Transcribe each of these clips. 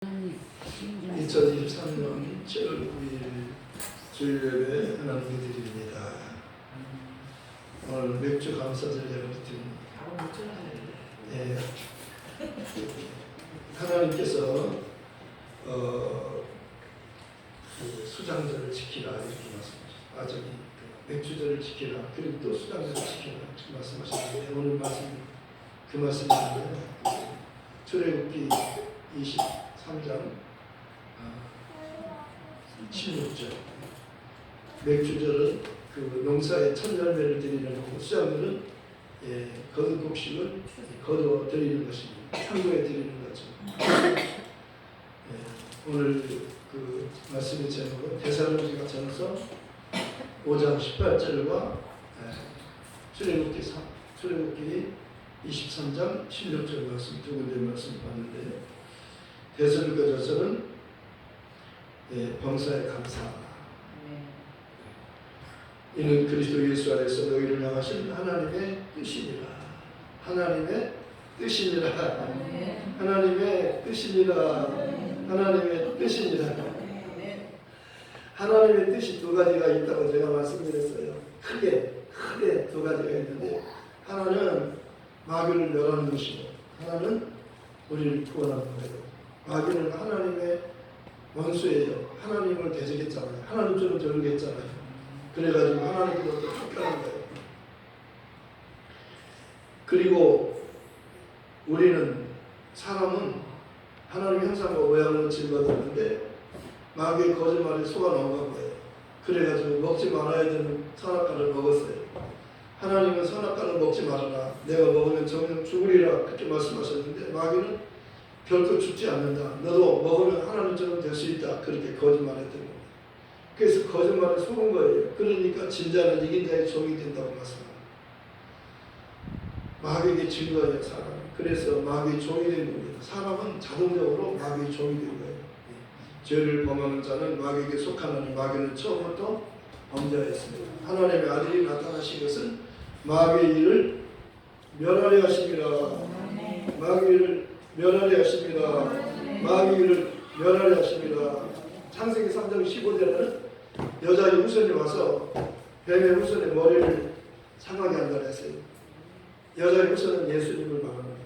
2023년 7월 9일 주일예배 하나님께 드립니다. 오늘 맥주 감사절 예배드립니다. 네. 하나님께서 그 수장절을 지키라 이렇게 말씀하셨어요. 맥주절을 지키라, 그리고 또 수장절을 지키라 이렇게 말씀하셨는데, 오늘 말씀 그 말씀인데 출애굽기 23장 16절 맥주절은 그 농사의 첫 열매를 드리는 거고, 수장절은 거둔 곡식을 거두어 드리는 것입니다. 창고에 드리는 거죠. 오늘 그 말씀의 제목은 데살로니가 전서 5장 18절과 출애굽기 23장 16절 말씀, 두 군데 말씀 봤는데, 데살로니가 전서는 범사에 감사하라. 이는 그리스도 예수 안에서 너희를 향하신 하나님의 뜻이니라. 하나님의 뜻이니라. 하나님의 뜻이니라. 하나님의 뜻이니라. 하나님의 뜻이 두 가지가 있다고 제가 말씀드렸어요. 크게 두 가지가 있는데, 하나는 마귀를 멸하는 것이고, 하나는 우리를 구원하는 거예요. 마귀는 하나님의 원수예요. 하나님을 대적했잖아요. 하나님처럼 저르겠잖아요. 그래가지고 하나님께서 또 쫓겨난 거예요. 그리고 우리는, 사람은 하나님의 형상과 모양으로 지음받았는데 마귀의 거짓말에 속아 넘어간 거예요. 그래가지고 먹지 말아야 되는 선악과를 먹었어요. 하나님은 선악과를 먹지 말아라, 내가 먹으면 정녕 죽으리라 그렇게 말씀하셨는데, 마귀는 결코 죽지 않는다, 너도 먹으면 하나님처럼 될 수 있다, 그렇게 거짓말했던 겁니다. 그래서 거짓말에 속은 거예요. 그러니까 진자는 이긴 자의 종이 된다고 말씀합니다. 마귀에게 진 거예요, 사람은. 그래서 마귀의 종이 된 겁니다. 사람은 자동적으로 마귀의 종이 된 거예요. 죄를 범하는 자는 마귀에게 속하나니 마귀는 처음부터 범죄하였습니다. 하나님의 아들이 나타나신 것은 마귀의 일을 멸하려 하심이라. 마귀를 멸하려 하십니다. 마귀를 멸하려 하십니다. 창세기 3장 15절에는 여자의 후손이 와서 뱀의 후손의 머리를 상하게 한다 했어요. 여자의 후손은 예수님을 말합니다.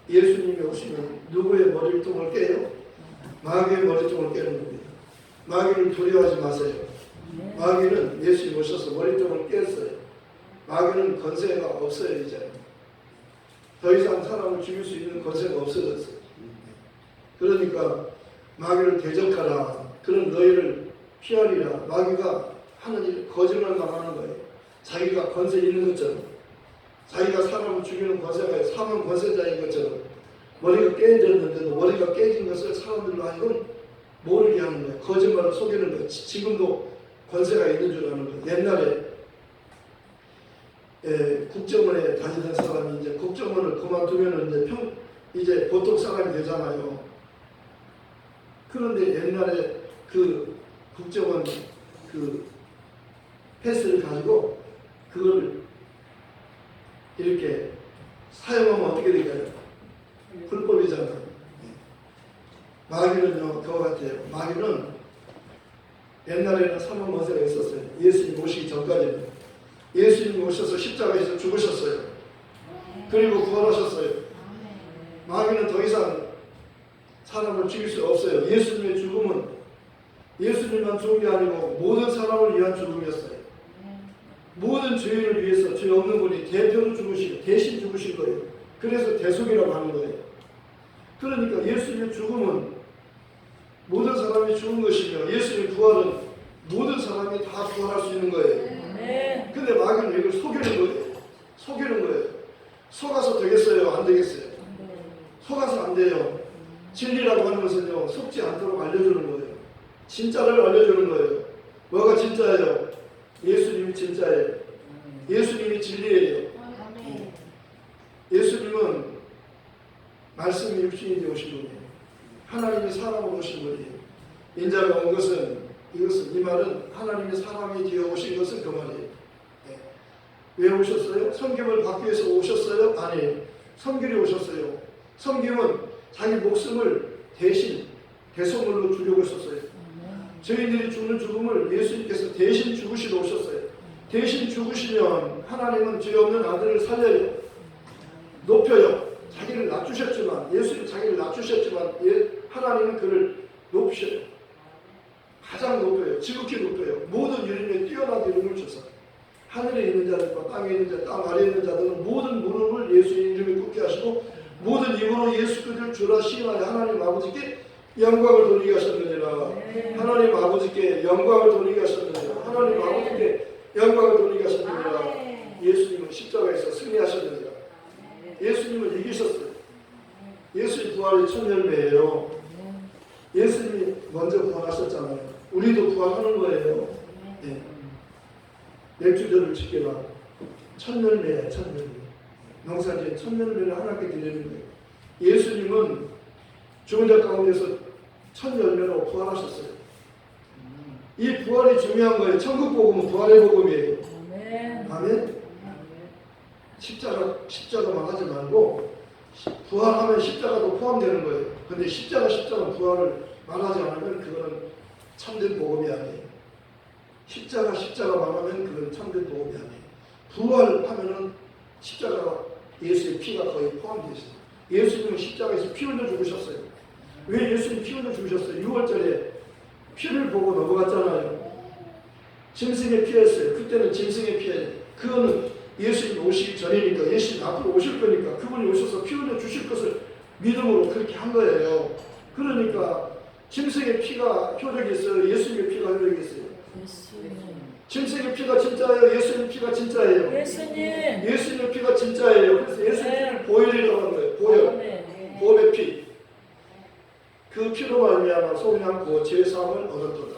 예수님이 오시면 누구의 머리통을 깨요? 마귀의 머리통을 깨는 겁니다. 마귀를 두려워하지 마세요. 마귀는 예수님 오셔서 머리통을 깼어요. 마귀는 권세가 없어요. 이제 더 이상 사람을 죽일 수 있는 권세가 없어졌어요. 그러니까 마귀를 대적하라. 그런 너희를 피하리라. 마귀가 하는 일, 거짓말만 하는 거예요. 자기가 권세 있는 것처럼, 자기가 사람을 죽이는 권세가 사망 권세자인 것처럼, 머리가 깨졌는데도 머리가 깨진 것을 사람들로 하여금 모르게 하는 거예요. 거짓말로 속이는 거예요. 지금도 권세가 있는 줄 아는 거예요. 옛날에 국정원에 다니던 사람이 이제 국정원을 그만두면 이제 보통 사람이 되잖아요. 그런데 옛날에 그 국정원 그 패스를 가지고 그걸 이렇게 사용하면 어떻게 될까요? 불법이잖아요. 마귀는요, 그와 같아요. 마귀는 옛날에는 사망 권세가 있었어요. 예수님 오시기 전까지는. 예수님이 오셔서 십자가에서 죽으셨어요. 그리고 부활하셨어요. 마귀는 더 이상 사람을 죽일 수 없어요. 예수님의 죽음은 예수님만 죽은 게 아니고 모든 사람을 위한 죽음이었어요. 모든 죄인을 위해서, 죄 없는 분이 대표로 죽으시고 대신 죽으신 거예요. 그래서 대속이라고 하는 거예요. 그러니까 예수님의 죽음은 모든 사람이 죽은 것이며, 예수님의 부활은 모든 사람이 다 부활할 수 있는 거예요. 근데 마귀는 이걸 속이는 거예요. 속이는 거예요. 속아서 되겠어요? 안 되겠어요? 속아서 안 돼요. 진리라고 하는 것은요, 속지 않도록 알려주는 거예요. 진짜를 알려주는 거예요. 뭐가 진짜예요? 예수님이 진짜예요. 예수님이 진리예요. 예수님은 말씀이 육신이 되어 오신 분이에요. 하나님이 사람으로 오신 분이에요. 인자가 온 것은, 이 말은 하나님이 사람이 되어 오신 것은 그 말이에요. 왜 오셨어요? 섬김을 받기 위해서 오셨어요? 아니에요. 섬기려 오셨어요. 섬김은 자기 목숨을 대신 대속물로 주려고 했었어요. 저희들이 죽는 죽음을 예수님께서 대신 죽으시러 오셨어요. 대신 죽으시면 하나님은 죄 없는 아들을 살려요. 높여요. 자기를 낮추셨지만, 예수님 자기를 낮추셨지만, 하나님은 그를 높이셔요. 가장 높여요. 지극히 높여요. 모든 이름에 뛰어난 이름을 주셔서 하늘에 있는 자들과 땅에 있는 자, 땅 아래에 있는 자들은 모든 무릎을 예수의 이름에 꿇게 하시고 모든 입으로 예수 그리스도를 주라 시인하여 하나님 아버지께 영광을 돌리게 하셨느니라. 하나님 아버지께 영광을 돌리게 하셨느니라. 하나님 아버지께 영광을 돌리게 하셨느니라. 예수님은 십자가에서 승리하셨느니라. 예수님은 이기셨어요. 예수의 부활이 첫 열매예요. 예수님이 먼저 부활하셨잖아요. 우리도 부활하는 거예요. 네. 맥주절을 지켜라. 첫 열매야, 첫 열매. 농사지은 첫 열매를 하나님께 드리는 거예요. 예수님은 죽은 자 가운데서 첫 열매로 부활하셨어요. 이 부활이 중요한 거예요. 천국 복음은 부활의 복음이에요. 아멘. 십자가만 하지 말고 부활하면 십자가도 포함되는 거예요. 근데 십자가 부활을 말하지 않으면 그거는 참된 복음이 아니에요. 십자가 말하면 그건 참된 복음이 아니에요. 부활하면은 십자가 예수의 피가 거의 포함되어 있어요. 예수님은 십자가에서 피 흘려 죽으셨어요. 왜 예수님 피 흘려 죽으셨어요? 6월절에 피를 보고 넘어갔잖아요. 짐승의 피였어요. 그때는 짐승의 피예요. 그거는 예수님 오시기 전이니까, 예수님 앞으로 오실 거니까 그분이 오셔서 피 흘려 주실 것을 믿음으로 그렇게 한 거예요. 그러니까 짐승의 피가 효력이 있어요. 예수님의 피가 효력이 있어요. 짐승의 피가 진짜예요. 예수님의 피가 진짜예요. 예수님의 피가 진짜예요. 그래서 예수님의 피를 보혈이라고 하는 거예요. 보혈의 피. 그 피로 말미암아 속량고 죄사함을 얻었도다.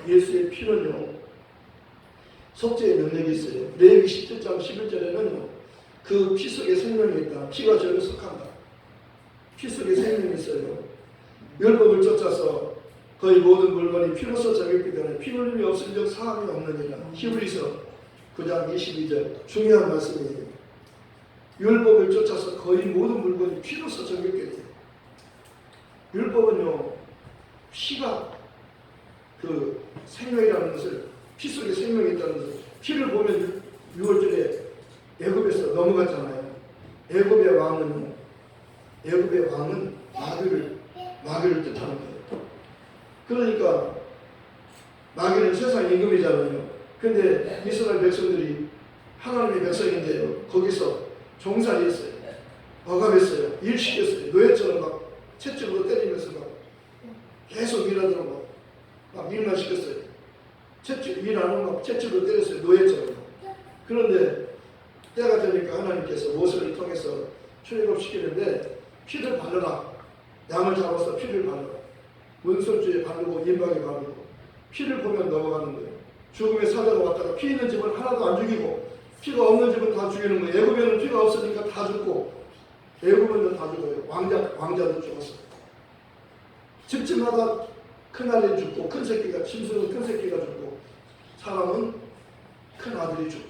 예수의 피는요, 속죄의 능력이 있어요. 레위기 17장 11절에는요, 그 피 속에 생명이 있다. 피가 저를 속한다. 피 속에 생명이 있어요. 율법을 쫓아서 거의 모든 물건이 피로서 정했기 때문에 피 흘림이 없은 적 사함이 없느니라. 히브리서 9장 22절 중요한 말씀이에요. 율법을 쫓아서 거의 모든 물건이 피로서 정했기 때문에. 율법은요, 피가 그 생명이라는 것을, 피 속에 생명이 있다는 것을, 피를 보면 6월절에 애굽에서 넘어갔잖아요. 애굽의 왕은 마귀를 뜻하는 거예요. 그러니까 마귀는 세상 임금이잖아요. 근데 이스라엘 백성들이 하나님의 백성인데요, 거기서 종살이했어요. 억압했어요. 일시켰어요. 노예처럼 막 채찍으로 때리면서 막 계속 일하도록 막 일만 시켰어요. 일 안 하면 막 채찍으로 때렸어요. 노예처럼. 그런데 때가 되니까 하나님께서 모세를 통해서 출애굽시키는데 피를 바르라. 양을 잡아서 피를 바르라. 문설주에 바르고 인방에 바르고 피를 보면 넘어가는 거예요. 죽음의 사자가 왔다가 피 있는 집은 하나도 안 죽이고 피가 없는 집은 다 죽이는 거예요. 애굽에는 피가 없으니까 다 죽고 애굽은 다 죽어요. 왕자도 죽었어요. 집집마다 큰아들이 죽고 큰 새끼가, 짐승은 큰 새끼가 죽고 사람은 큰 아들이 죽고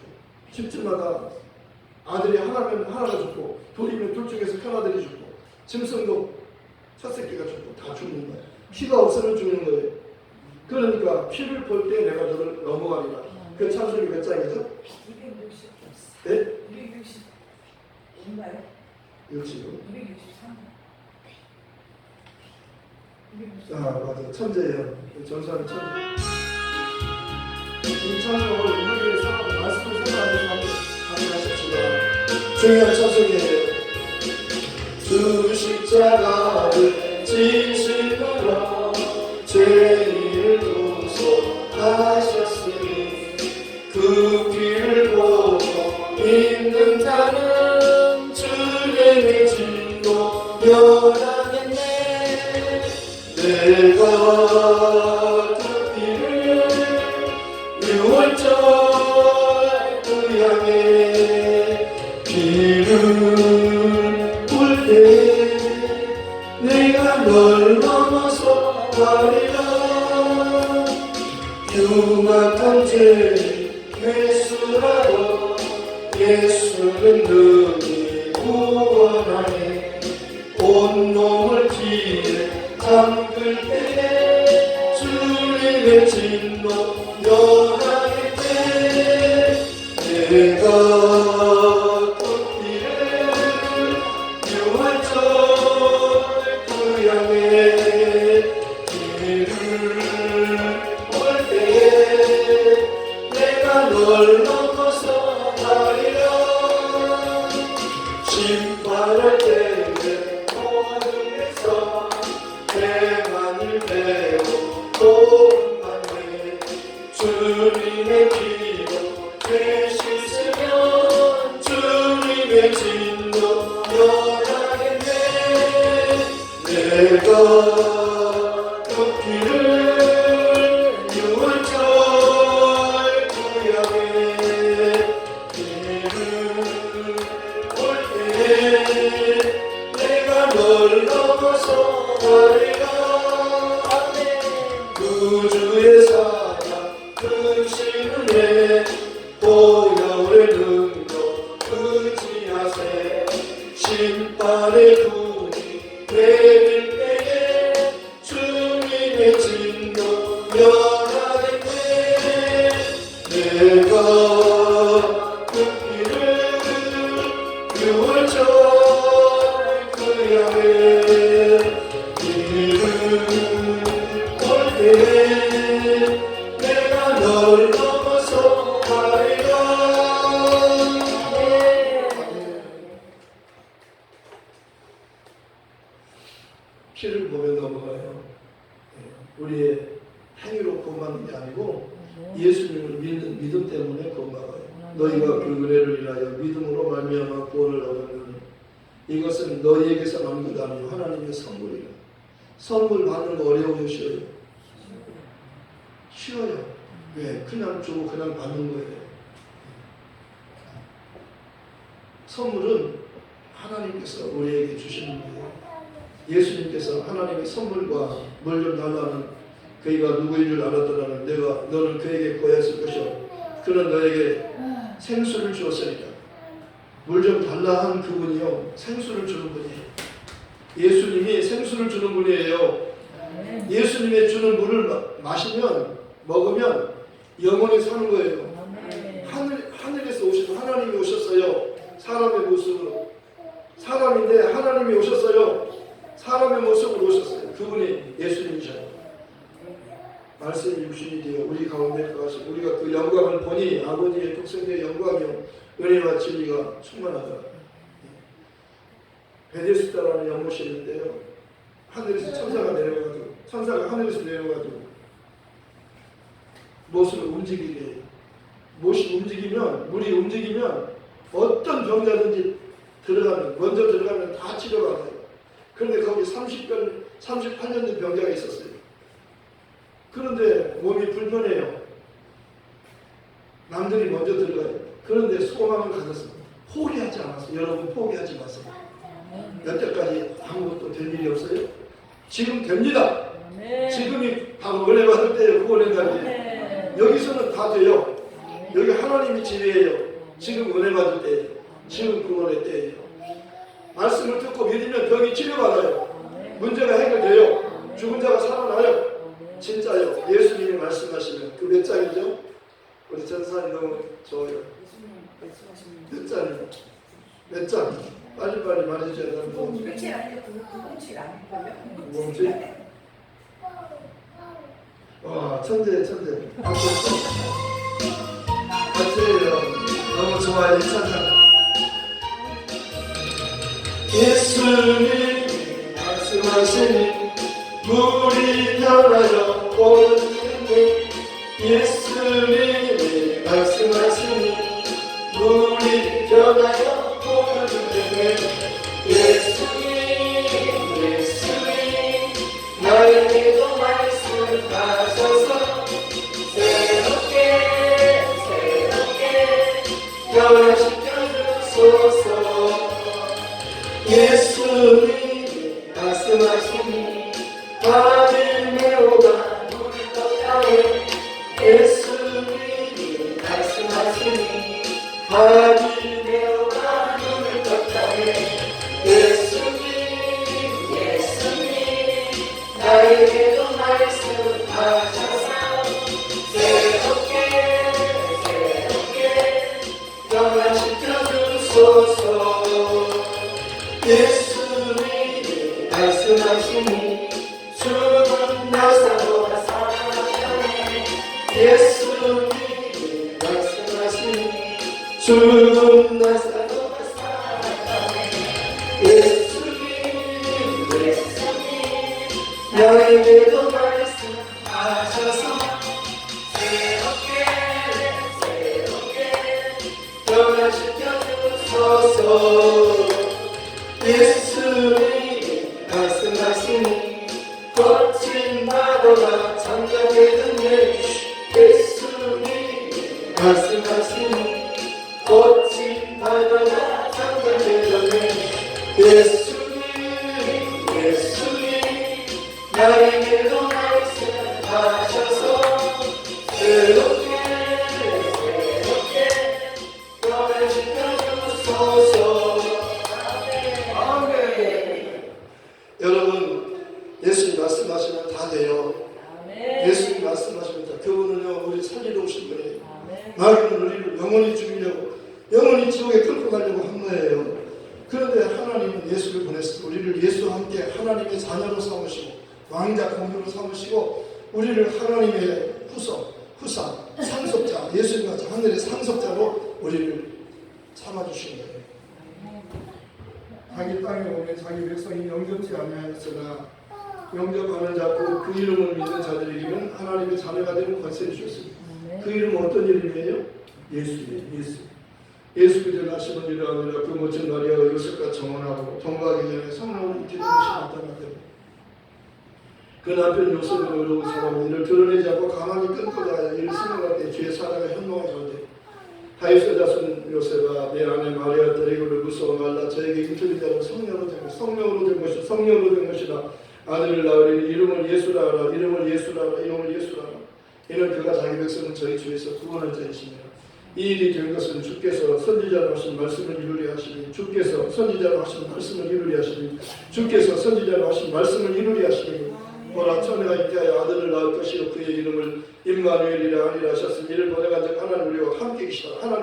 집집마다 아들이 하나면 하나가 죽고 둘이면 둘 중에서 큰 아들이 죽고 짐승도 첫 새끼가 죽고 다 죽는 거예요. 피가 없으면 죽는 거예요. 그러니까 피를 볼 때 내가 너를 넘어가리라. 그 찬송이 몇 장이죠? 260. 네? 260인가요? 60요? 263. 아, 맞아. 천재예요. 전사는 천재. 이 찬송을 우리에서 말씀을 생각하면서 가능하십시다. 중요한 찬송이에요. 주 십자가를 지심으로 죄를 도속하셨으니 그 피를 보고 믿는 자는 주의 믿음도 변하겠네. 내가 그 피를 6월절 그 양의 피를 볼 때 내가 널 넘어서 가리라. 흉악한 죄 회수하러 예수는 능히 구원하네. 온몸을 피에 잠글 때에 주님의 진노 면하일 때 내가 꽃길을 유월절 그 양의 길을 올 때에 내가 널 넘어서 가리라. 심판할 때에 어둠에서 대만을 배워 도움받네. 주님의 기도 되시으면 주님의 진노 면하겠네. 내가 그 길을 유월절 구약의 길을 올 때에 내가 널 넘어서 가리라. 구주의 사랑 근심을 보혈의 능력 의지하세. 심판의 분이 내릴 때에 주님의 진노 면하겠네. 내가 그 길을 유월절 그 양의 길을 올 때에 내가 널 넘어서 가리라. 피를 보며 넘어가요. 우리의 행위로 구원받는 게 아니고 예수님을 믿는 믿음 때문에 구원받아요. 너희가 그 은혜를 인하여 믿음으로 말미암아 구원을 얻었느니 이것은 너희에게서 난 것 아니요 하나님의 선물이라. 선물 받는 거 어려워요, 쉬워요? 쉬워요. 왜? 그냥 주고 그냥 받는 거예요. 선물은 하나님께서 우리에게 주시는 거예요. 예수님께서 하나님의 선물과 뭘 좀 달라는 그이가 누구인 줄 알았더라면 너는 그에게 고했을 것이요 그는 너에게 생수를 주었으리라. 물 좀 달라 한 그분이요 생수를 주는 분이에요. 예수님이 생수를 주는 분이에요. 예수님의 주는 물을 마시면 먹으면 영원히 사는 거예요. 하늘에서 오신 하나님이 오셨어요. 사람의 모습으로. 사람인데 하나님이 오셨어요. 사람의 모습으로 오셨어요. 그분이 예수님이셔요. 말씀이 육신이 되어 우리 가운데 가시고 우리가 그 영광을 보니 아버지의 독생자의 영광이요 은혜와 진리가 충만하더라. 베데스다라는 연못이 있는데요. 하늘에서 천사가 하늘에서 내려가지고 못을 움직이게 해요. 못이 움직이면 물이 움직이면 어떤 병자든지 먼저 들어가면 다 치료받아요. 그런데 거기 38년 된 병자가 있었어요. 그런데 몸이 불편해요. 남들이 먼저 들어가요. 그런데 소망을 가졌습니다. 포기하지 않았어요. 여러분 포기하지 마세요. 여태까지 아무것도 될 일이 없어요? 지금 됩니다. 지금이 바로 은혜 받을 때예요. 구원의 날이에요. 여기서는 다 돼요. 여기 하나님이 지혜예요. 지금 은혜 받을 때예요. 지금 구원의 때예요. 말씀을 듣고 믿으면 병이 치료받아요. 문제가 해결돼요. 죽은 자가 살아나요. 진짜요. 예수님이 말씀하시면 그 몇 장이죠? 우리 전사님 너무 좋아요. 몇 장이요? 몇 장? 빨리빨리 말해주셔야 되는 며칠 아니죠? 그건 아닐걸요? 뭐지? 와 천재 같이 해요. 너무 좋아요. 찬양. 예수님 말씀하시니 물이 변하여 오르는데 예수님이 말씀하시니 물이 변하여 오르는데 예수님 나에게도 말씀하셔서 새롭게 변화시켜주소서. 예수님 말씀하시니 바빌레오가 물을 떠나네. 예수님이 말씀하시니 바빌레오가 물을 떠나네. 예수님 말씀하셔서 새롭게 변화시켜 주소서. 예수님이 말씀하시니 죽은 나사로가 살아나네. 예수님이 말씀하시니 죽은 나사로가 살아나네. 예수님 나에게도 말씀하셔서 새롭게 변화시켜 주소서. 예수님 말씀하시니 거친 파도가 잠잠해졌네. 예수님 말씀하시니 거친 파도가 잠잠해졌네. 예수님 나에게도 말씀하셔서 새롭게 변화시켜 주소서. 아멘. 여러분, 예수님 말씀하시면 다 돼요. 예수님 말씀하시면 다. 그분은요, 우리 살리러 오신 분이에요. 마귀는 우리를 영원히 죽이려고, 영원히 지옥에 끌고 가려고 한 거예요. 그런데 하나님은 예수를 보냈어요. 우리를 예수와 함께 하나님의 자녀로 삼으시고 왕자 공주로 삼으시고 우리를 하나님의 후사, 상속자, 예수님과 하늘의 상속자로 우리를 삼아주신 거예요. 자기 땅에 오면 자기 백성이 영접지 아니하였으나 영접하는 자 그 이름을 믿는 자들에게는 하나님의 자녀가 되는 권세를 주셨습니다. 그 이름은 어떤 이름이에요? 예수예요. 예수 그리스도 나심은 이러하니라. 그 멋진 마리아가 요셉과 정혼하고 동거하기 전에 성령을 입히는 것이 나타났다. 그 남편 요셉은 의로운 사람은 이를 드러내지 않고 가만히 끊고자 하여 이를 생각할 때 주의 사랑을 현몽하였는데 다윗의 자손 요셉아 내 아내 마리아 데리고를 무서워 말라. 저에게 인터뷰 자는 성령으로 된 것이다. 아들을 낳으리니 이름을 예수라 하라. 이름을 예수라 하라. 이는 그가 자기 백성은 저희 주에서 구원할 자이시니라. 이 일이 된 것은 주께서 선지자로 하신 말씀을 이루려 하시니 주께서 선지자로 하신 말씀을 이루려 하시니 보라 처녀가 잉태하여 아들을 낳을 것이요 그의 이름을 임마누엘이라 하리라 하셨으니 이를 보내간즉 하나님 우리와 함께 계시다. 하니라.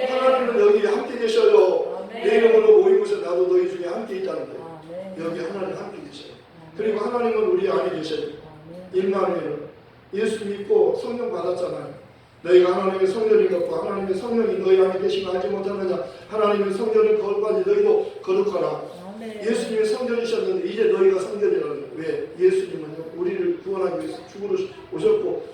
하나님은 여기 함께 계셔요. 내 이름으로 모인 곳에 나도 너희 중에 함께 있다는 거예요. 여기 하나님 함께 계셔요. 그리고 하나님은 우리 안에 계셔요. 임마누엘. 예수 믿고 성령 받았잖아요. 너희가 하나님의 성전인 것과 하나님의 성령이 너희 안에 계시면 알지 못하느냐. 하나님의 성전을 거룩하니 너희도 거룩하라. 예수님의 성전이셨는데 이제 너희가 성전이라는 거예요. 왜? 예수님은요 우리를 구원하기 위해서 죽으러 오셨고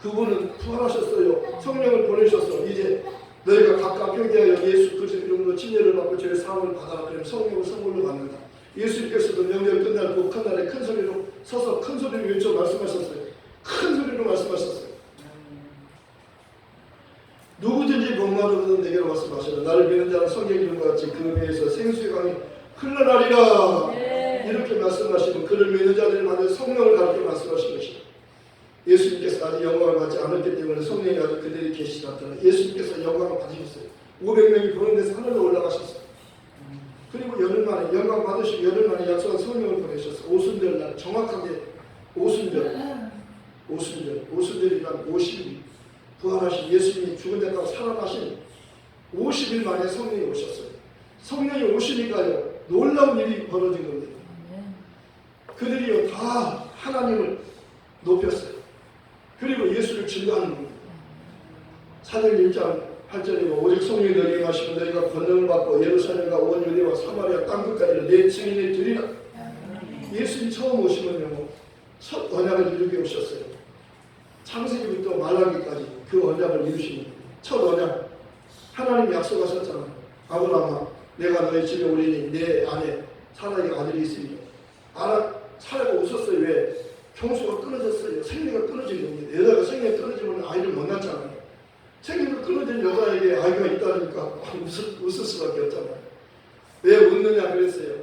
그분은 부활하셨어요. 성령을 보내셨어. 이제 너희가 각각 회개하여 예수 그리스도 이름으로 침례를 받고 죄의 사함을 받아라. 그러면 성령을 선물로 받는다. 예수님께서도 명절 끝날 그 큰 날에 큰 소리로 서서 큰 소리로 외쳐 말씀하셨어요. 큰 소리로 말씀하셨어요. 누구든지 목마르거든 내게로 말씀하시라. 나를 믿는 자는 성경 이름과 같이 그 배에서 생수의 강이 흘러나리라. 이렇게 말씀하시면 그를 믿는 자들이 받은 성령을 가르쳐 말씀하신 것이다. 예수님께서 아직 영광을 받지 않았기 때문에 성령이 아직 그들이 계시지 않더라. 예수님께서 영광을 받으셨어요. 500명이 보는 데서 하늘로 올라가셨어요. 그리고 열흘 만에 영광 받으시고 열흘 만에 약속한 성령을 보내셨어요. 오순절 날 정확하게 오순절이란 50일 부활하신 예수님이 죽은 데까지 살아나신 50일 만에 성령이 오셨어요. 성령이 오시니까요 놀라운 일이 벌어진 겁니다. 그들이요 다 하나님을 높였어요. 그리고 예수를 증거하는 겁니다. 사도행 1장 8절이고 오직 성령이 너희에게 임하시고 너희가 권능을 받고 예루살렘과 온 유대와 사마리아 땅끝까지 내 증인이 되리라. 예수님이 처음 오시면요 첫 언약을 이루게 오셨어요. 창세기부터 말라기까지 그 언약을 이루시는 첫 언약. 하나님이 약속하셨잖아요. 아브라함아 내가 너희 집에 오리니 내 안에 사라의 아들이 있으니 사라가 웃었어요. 왜? 경수가 끊어졌어요. 생리가 끊어진 겁니다. 여자가 생리가 끊어지면 아이를 못 낳잖아요. 생리가 끊어진 여자에게 아이가 있다니까 웃을 수밖에 없잖아요. 왜 웃느냐 그랬어요.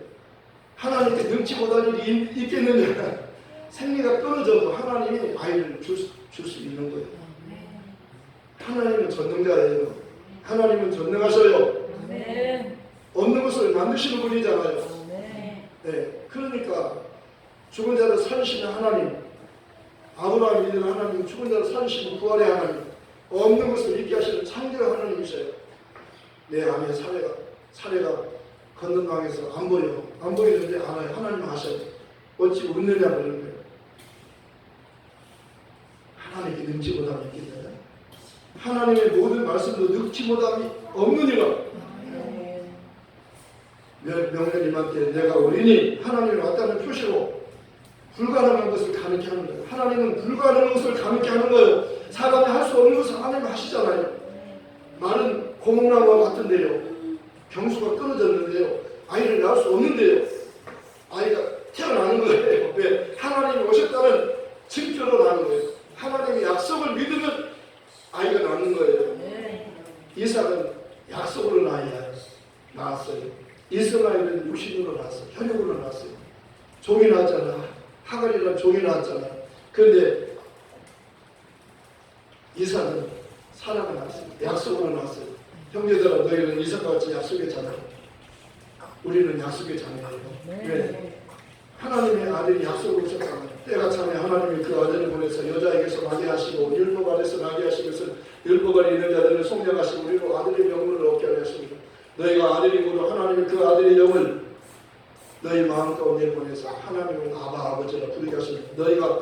하나님께 능치 못할 일이 있겠느냐. 생리가 끊어져도 하나님이 아이를 줄 수 있는 거예요. 하나님은 전능자예요. 하나님은 전능하셔요. 없는 것을 만드시는 분이잖아요. 네. 그러니까 죽은 자를 살리시는 하나님, 아브라함이 믿는 하나님, 죽은 자를 살리시는 부활의 하나님, 없는 것을 있게 하시는 창조의 하나님이셔요. 내 안에 사례가 건너강에서 안 보이는데 알아요. 하나님 아셔요. 어찌 웃느냐 그러는 거예요. 하나님께 능치 못함이 있겠느냐? 하나님의 모든 말씀도 능치 못함이 없느니라. 명령님한테 내가 오리니 하나님이 왔다는 표시로 불가능한 것을 가능케 하는 거예요. 하나님은 불가능한 것을 가능케 하는 거예요. 사람이 할 수 없는 것을 하나님이 하시잖아요. 말은 고목나무와 같은데요, 경수가 끊어졌는데요, 아이를 낳을 수 없는데요, 아이가 태어나는 거예요. 왜? 하나님이 오셨다는 증표로 나는 거예요. 하나님의 약속을 믿으면 아이가 낳는 거예요. 이삭은 약속으로 낳았어요. 이스마엘은 육신으로 낳았어요. 혈육으로 낳았어요. 종이 낳았잖아. 하갈이라는 종이 낳았잖아. 그런데 이삭은 사랑을 낳았어요. 약속으로 낳았어요. 형제들아, 너희는 이삭과 같이 약속의 자녀예요. 우리는 약속의 자녀예요. 왜? 하나님의 아들이 약속을 오셨잖아요. 때가 차면 하나님이 그 아들을 보내서 여자에게서 나게 하시고 율법 아래서 나게 하신 것은 율법 아래 있는 자들을 속량하시고 우리로 아들의 명분을 얻게 하려 하십니다. 너희가 아들이고도 하나님이 그 아들의 영을 너희 마음 가운데 보내서 하나님을 아바 아버지라 부르게 하십니다. 너희가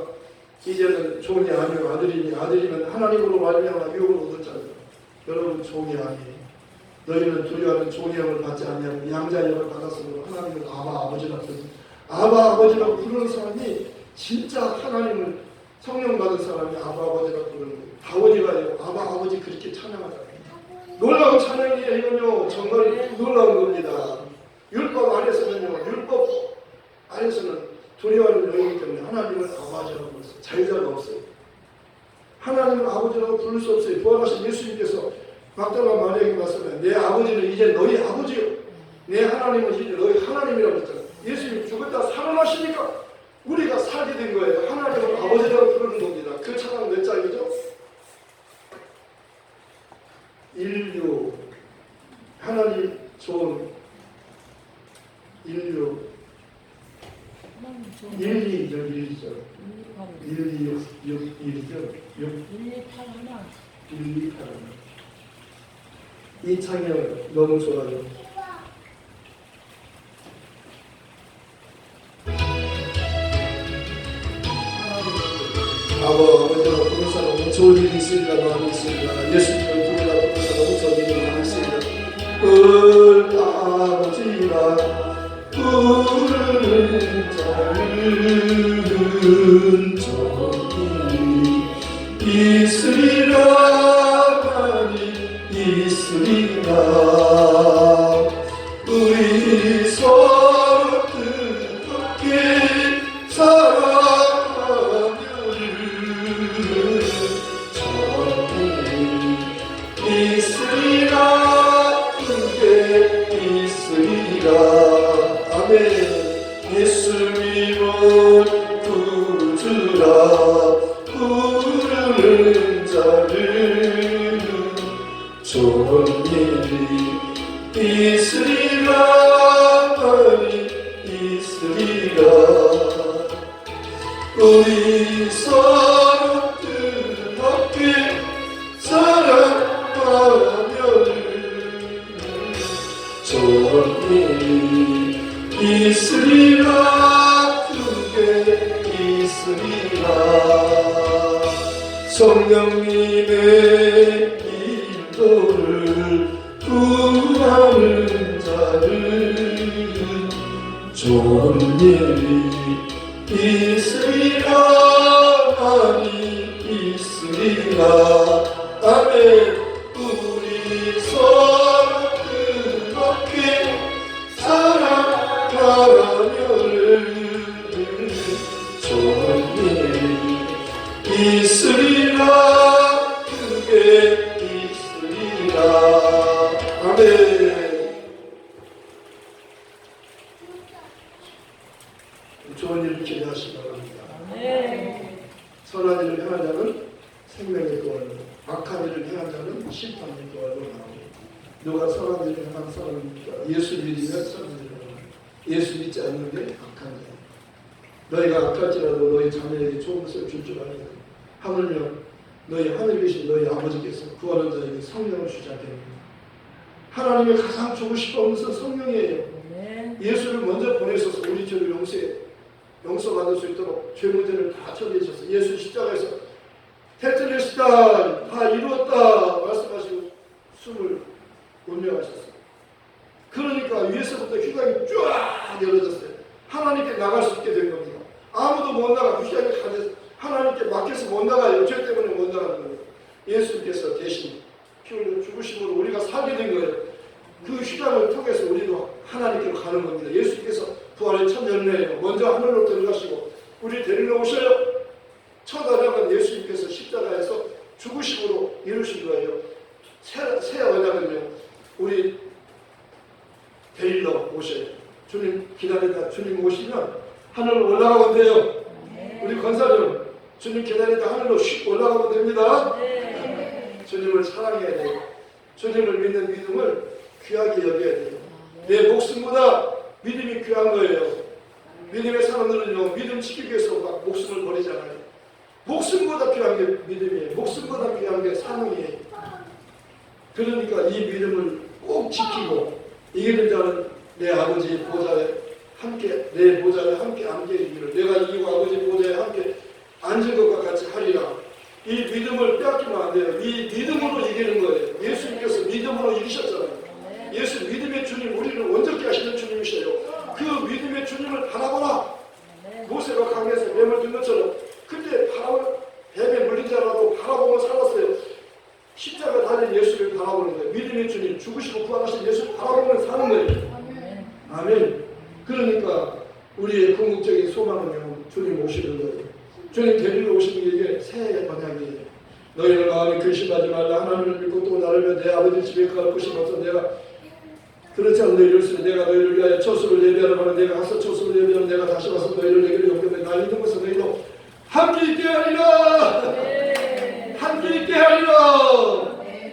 이제는 종이 아니요 아들이니 아들이면 하나님으로 말미암아 유업을 얻은 자들. 여러분 종이 아니에요. 너희는 두려워하는 종의 영을 받지 않냐면 양자의 영을 받았으므로 하나님을 아바 아버지라 부르는, 아바 아버지라고 부르는 사람이 진짜 하나님을 성령 받은 사람이 아바 아버지라고 부르는 거예요. 다원이가요 아바 아버지 그렇게 찬양하잖아요. 놀라운 찬양이에요. 이건요 정말 놀라운 겁니다. 율법 안에서는요, 율법 안에서는 두려워하는 영이기 때문에 하나님을 아버지라고 불렀어요. 자유자가 없어요. 하나님을 아버지라고 부를 수 없어요. 부활하신 예수님께서 막달라 마리아에게 말씀해 내 아버지는 이제 너희 아버지요, 내 하나님은 이제 너희 하나님이라고 했잖아요. 예수님이 죽었다 살아나시니까 우리가 살게 된 거예요. 하나님을 아버지라고 부르는 겁니다. 그 찬양 몇 장이죠? 인류, 하나님 좋은 인류 1, 2절 1절 1, 2, 6, 1절 6, 1, 2, 8 하나 1, 2, 8 하나. 이 찬양 너무 좋아요. 아버지가 부른 사람은 좋은 일이 있으리라 마음이 있으리라. 예수님을 부르라 부른 사람은 좋은 일이 마음이 있으리라. 아버지가 부르는 자는 좋은 일이 있으리라 많이 있으리라. 우리 서로 뜨겁게 사랑하며 있으리라. 그게 있으리라. 아멘. 예수님은 구주라. 부르는 자를 좋은 일이 있으리라 많이 있으리라. 우리 서로 뜨겁게 사랑하며 좋은 일이 있으리라. 그게 있으리라. 성령님의 인도를 구하는 자를 좋은 일이 있으리라 많이 있으리라. 아멘. 우리 서로 뜨겁게 사랑하며 좋은 일이 있으리라. 그게 있으리라. 아멘. 좋은 일을 기대하시기 바랍니다. 선한 일을 행한 자는 생명의 구원을, 악한 일을 행한 자는 심판의 구원을 나옵니다. 누가 선한 일을 행한 사람입니까? 예수 믿으면 선한 일을 행합니다. 예수 믿지 않는 게 악한 자. 너희가 악할지라도 너희 자녀에게 좋은 것을 줄 줄 아니라 하물며 너희 하늘에 계신 너희 아버지께서 구하는 자에게 성령을 주지 않겠느냐. 하나님이 가장 주고 싶은 것은 성령이에요. 예수를 먼저 보내셔서 우리 죄를 용서받을 수 있도록 죄 문제를 다 처리하셔서 예수 십자가에서 테텔레스타 다 이루었다 말씀하시고 숨을 운명하셨어요. 그러니까 위에서부터 휘장이 쫙 열어졌어요. 하나님께 나갈 수 있게 된 겁니다. 아무도 못 나가. 휘장이 가려서 하나님께 맡겨서 못 나가요. 죄 때문에 못 나가는 거예요. 예수님께서 대신 피 흘려 죽으심으로 우리가 살게 된 거예요. 그 휘장을 통해서 우리도 하나님께로 가는 겁니다. 예수님께서 부활의 첫 열매예요. 먼저 하늘로 들어가시고 우리 데리러 오셔요. 첫 언약은 예수님께서 십자가에서 죽으심으로 이루신 거예요. 새 언약은요, 우리 데리러 오셔요. 주님 기다리다 주님 오시면 하늘로 올라가면 돼요. 우리 권사님 주님 기다리다 하늘로 슉 올라가면 됩니다. 주님을 사랑해야 돼요. 주님을 믿는 믿음을 귀하게 여겨야 돼요. 내 목숨보다 믿음이 귀한 거예요. 믿음의 사람들은요, 믿음 지키기 위해서 막 목숨을 버리잖아요. 목숨보다 귀한 게 믿음이에요. 목숨보다 귀한 게 사명이에요. 그러니까 이 믿음을 꼭 지키고 이기는 자는 내 아버지 보좌에 함께 내 보좌에 함께 앉으리기를 내가 이기고 아버지 보좌에 함께 앉은 것과 같이 하리라. 이 믿음을 빼앗기면 안 돼요. 이 믿음으로 이기는 거예요. 예수님께서 믿음으로 이기셨잖아요. 예수 믿음의 주님, 우리를 원적게 하시는 주님이셔요. 그 믿음의 주님을 바라보라. 모세가 강에서 뱀을 든 것처럼 그때 뱀에 물린 자라도 바라보고 살았어요. 십자가 달린 예수를 바라보는 거예요. 믿음의 주님, 죽으시고 부활하신 예수를 바라보면 사는 거예요. 아멘. 그러니까 우리의 궁극적인 소망은요, 주님 오시는 거예요. 주님 데리러 오시는 게 이게 새 언약이에요. 너희는 마음에 근심하지 말라. 하나님을 믿고 또 나를 위해 내 아버지 집에 갈 곳이 없어. 내가 그렇지 않은 너희를 내가 너희를 위하여 처소를 예비하러 가는 내가 가서 처소를 예비하면 내가 다시 와서 너희를 내게로 용접해 나 믿는 것은 너희도 함께 있게 하리라. 함께 있게 하리라.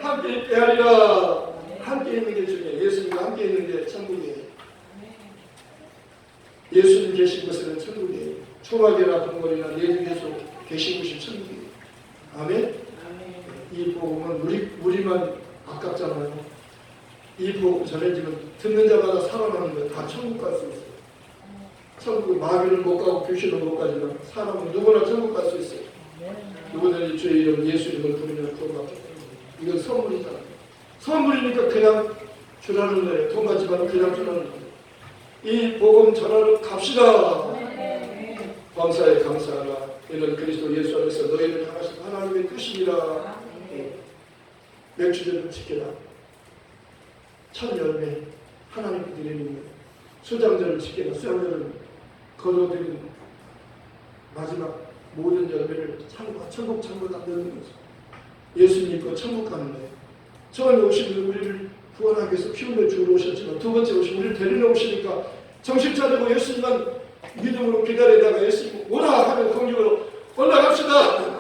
함께 있게 하리라. 함께 있는 게 중요해요. 예수님과 함께 있는 게 천국이에요. 예수님 계신 곳에는 천국이에요. 초막이나 동물이나 내 중에서 계신 곳이 천국이에요. 아멘. 이 복음은 우리만 아깝잖아요. 이 복음 전해지면 듣는 자마다 살아나는 거예요. 다 천국 갈 수 있어요. 천국 마귀는 못 가고 귀신은 못 가지만 사람은 누구나 천국 갈 수 있어요. 누구든지 주의 이름 예수 이름을 부르면 구원받게 됩니다. 이건 선물이잖아요. 선물이니까 그냥 주라는 거예요. 돈 받지만 그냥 주라는 거예요. 이 복음 전하러 갑시다. 감사에 감사하라. 이는 그리스도 예수 안에서 너희를 향하신 하나님의 뜻이니라. 맥주제를 지켜라. 첫 열매 하나님께 드리는 거예요. 수장절을 지켜라. 수장절을 거둬들이는 마지막 모든 열매를 천국 다 넣는 거죠. 예수님 믿고 천국 가는 거예요. 처음에 오시면 우리를 구원하기 위해서 피 흘려 주러 오셨지만 두 번째 오시면 우리를 데리러 오시니까 정신 차리고 예수님만 믿음으로 기다리다가 예수님 오라 하면 공중으로 올라갑시다.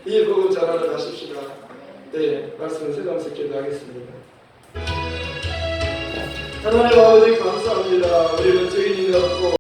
이 복음 전하러 가십시다. 네, 말씀을 세상에서 기도하겠습니다. 하나님 아버지 감사합니다. 우리는 죄인인 것 같고